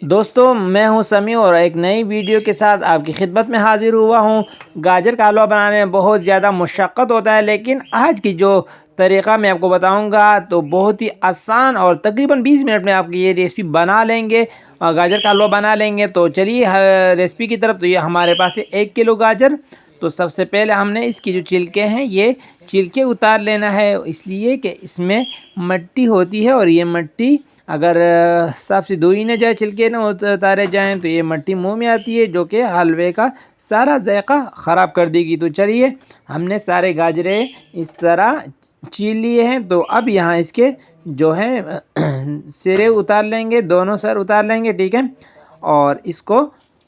दोस्तों मैं हूं समी और एक नई वीडियो के साथ आपकी खिदमत में हाजिर हुआ हूं। गाजर का हलवा बनाने में बहुत ज़्यादा मुशक्क़त होता है, लेकिन आज की जो तरीक़ा मैं आपको बताऊंगा तो बहुत ही आसान और तकरीबन 20 मिनट में आप ये रेसिपी बना लेंगे और गाजर का हलवा बना लेंगे। तो चलिए रेसिपी की तरफ। तो ये हमारे पास है 1 किलो गाजर। तो सबसे पहले हमने इसकी जो छिलके हैं ये छिलके उतार लेना है, इसलिए कि इसमें मिट्टी होती है और ये मिट्टी अगर साफ से धोई न जाए, छिलके न उतारे जाएं तो ये मिट्टी मुंह में आती है, जो कि हलवे का सारा जायका ख़राब कर देगी। तो चलिए हमने सारे गाजरे इस तरह छील लिए हैं। तो अब यहाँ इसके जो है सिरे उतार लेंगे, दोनों सर उतार लेंगे, ठीक है। और इसको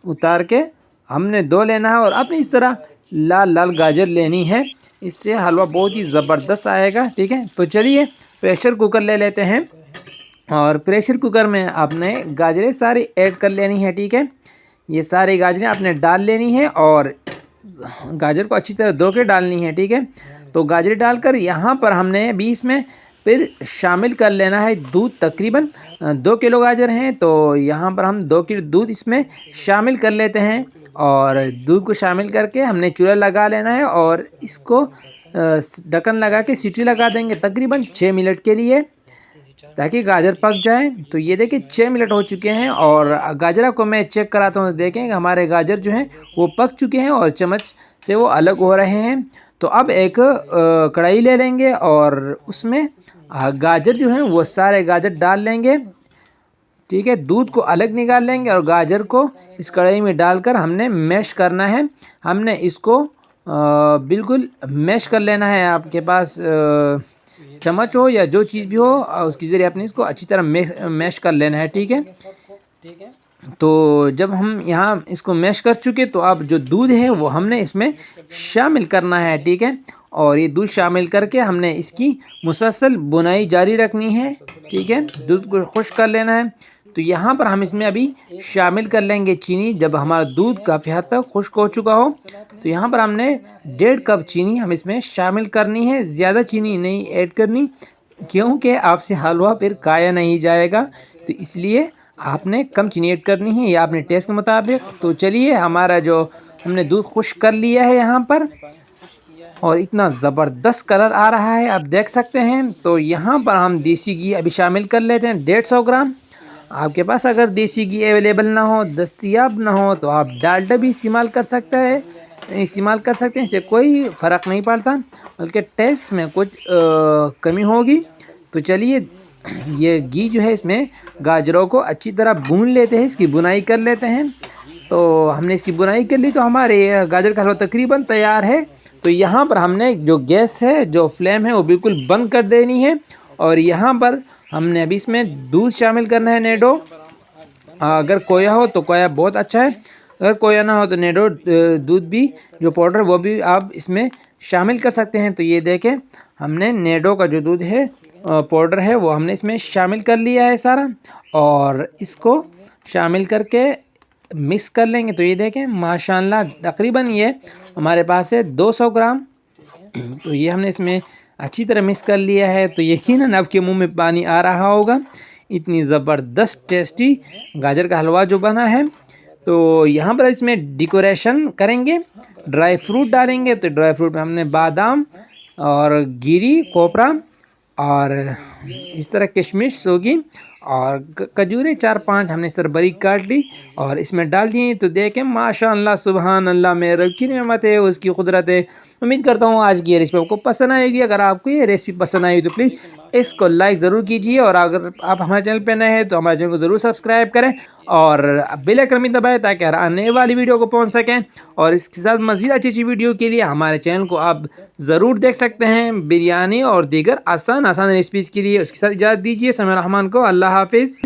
उतार के हमने धो लेना है और अपनी इस तरह लाल लाल गाजर लेनी है, इससे हलवा बहुत ही ज़बरदस्त आएगा, ठीक है। तो चलिए प्रेशर कुकर ले लेते हैं और प्रेशर कुकर में आपने गाजरें सारी ऐड कर लेनी है, ठीक है। ये सारी गाजरें आपने डाल लेनी है और गाजर को अच्छी तरह धो के डालनी है, ठीक है। तो गाजरें डालकर यहाँ पर हमने बीच में फिर शामिल कर लेना है दूध। तकरीबन 2 किलो गाजर हैं तो यहाँ पर हम 2 किलो दूध इसमें शामिल कर लेते हैं और दूध को शामिल करके हमने चूल्हा लगा लेना है और इसको ढक्कन लगा के सीटी लगा देंगे तकरीबन 6 मिनट के लिए, ताकि गाजर पक जाए। तो ये देखिए 6 मिनट हो चुके हैं और गाजरा को मैं चेक कराता हूँ, देखें कि हमारे गाजर जो हैं वो पक चुके हैं और चम्मच से वो अलग हो रहे हैं। तो अब एक कढ़ाई ले लेंगे और उसमें गाजर जो हैं वो सारे गाजर डाल लेंगे, ठीक है। दूध को अलग निकाल लेंगे और गाजर को इस कढ़ाई में डालकर हमने मैश करना है। हमने इसको बिल्कुल मैश कर लेना है। आपके पास चम्मच हो या जो चीज़ भी हो उसके ज़रिए आपने इसको अच्छी तरह मैश कर लेना है, ठीक है। तो जब हम यहाँ इसको मैश कर चुके तो अब जो दूध है वो हमने इसमें शामिल करना है, ठीक है। और ये दूध शामिल करके हमने इसकी मुसलसल बुनाई जारी रखनी है, ठीक है। दूध को खुश्क कर लेना है। तो यहाँ पर हम इसमें अभी शामिल कर लेंगे चीनी। जब हमारा दूध काफ़ी हद तक खुश्क हो चुका हो तो यहाँ पर हमने 1.5 कप चीनी हम इसमें शामिल करनी है। ज़्यादा चीनी नहीं ऐड करनी, क्योंकि आपसे हलवा फिर खाया नहीं जाएगा, तो इसलिए आपने कम चीनी ऐड करनी है या अपने टेस्ट के मुताबिक। तो चलिए हमारा जो हमने दूध खुश्क कर लिया है यहाँ पर और इतना ज़बरदस्त कलर आ रहा है, आप देख सकते हैं। तो यहाँ पर हम देसी घी अभी शामिल कर लेते हैं 150 ग्राम। आपके पास अगर देसी घी अवेलेबल ना हो, दस्तयाब ना हो, तो आप डालडा भी इस्तेमाल कर सकते हैं, इससे कोई फ़र्क नहीं पड़ता, बल्कि टेस्ट में कुछ कमी होगी। तो चलिए ये घी जो है इसमें गाजरों को अच्छी तरह भून लेते हैं, इसकी बुनाई कर लेते हैं। तो हमने इसकी बुनाई कर ली तो हमारे गाजर का हलवा तकरीबन तैयार है। तो यहाँ पर हमने जो गैस है, जो फ्लेम है, वो बिल्कुल बंद कर देनी है और यहाँ पर हमने अभी इसमें दूध शामिल करना है, नेडो। अगर कोया हो तो कोया बहुत अच्छा है, अगर कोया ना हो तो नेडो दूध भी जो पाउडर वो भी आप इसमें शामिल कर सकते हैं। तो ये देखें हमने नेडो का जो दूध है पाउडर है वो हमने इसमें शामिल कर लिया है सारा, और इसको शामिल करके मिक्स कर लेंगे। तो ये देखें माशाल्लाह तकरीबन ये हमारे पास है 200 ग्राम। तो ये हमने इसमें अच्छी तरह मिक्स कर लिया है। तो यकीनन आपके मुंह में पानी आ रहा होगा, इतनी ज़बरदस्त टेस्टी गाजर का हलवा जो बना है। तो यहाँ पर इसमें डेकोरेशन करेंगे, ड्राई फ्रूट डालेंगे। तो ड्राई फ्रूट में हमने बादाम और गिरी कोपरा और इस तरह किशमिश होगी और खजूरें 4-5 हमने इस तरह बारीक काट ली और इसमें डाल दिए। तो देखें माशाअल्लाह सुबहान अल्लाह, मेरे रब की नेमत है, उसकी कुदरत है। उम्मीद करता हूँ आज की ये रेसिपी आपको पसंद आएगी। अगर आपको ये रेसिपी पसंद आई तो प्लीज़ इसको लाइक ज़रूर कीजिए और अगर आप हमारे चैनल पर नए हैं तो हमारे चैनल को ज़रूर सब्सक्राइब करें और बेल आइकन भी दबाएं ताकि हर आने वाली वीडियो को पहुंच सकें। और इसके साथ मज़ीद अच्छी वीडियो के लिए हमारे चैनल को आप ज़रूर देख सकते हैं, बिरयानी और दीगर आसान रेसिपीज़ के लिए। उसके साथ इजाज़त दीजिए। समय रहमान को, अल्लाह हाफिज़।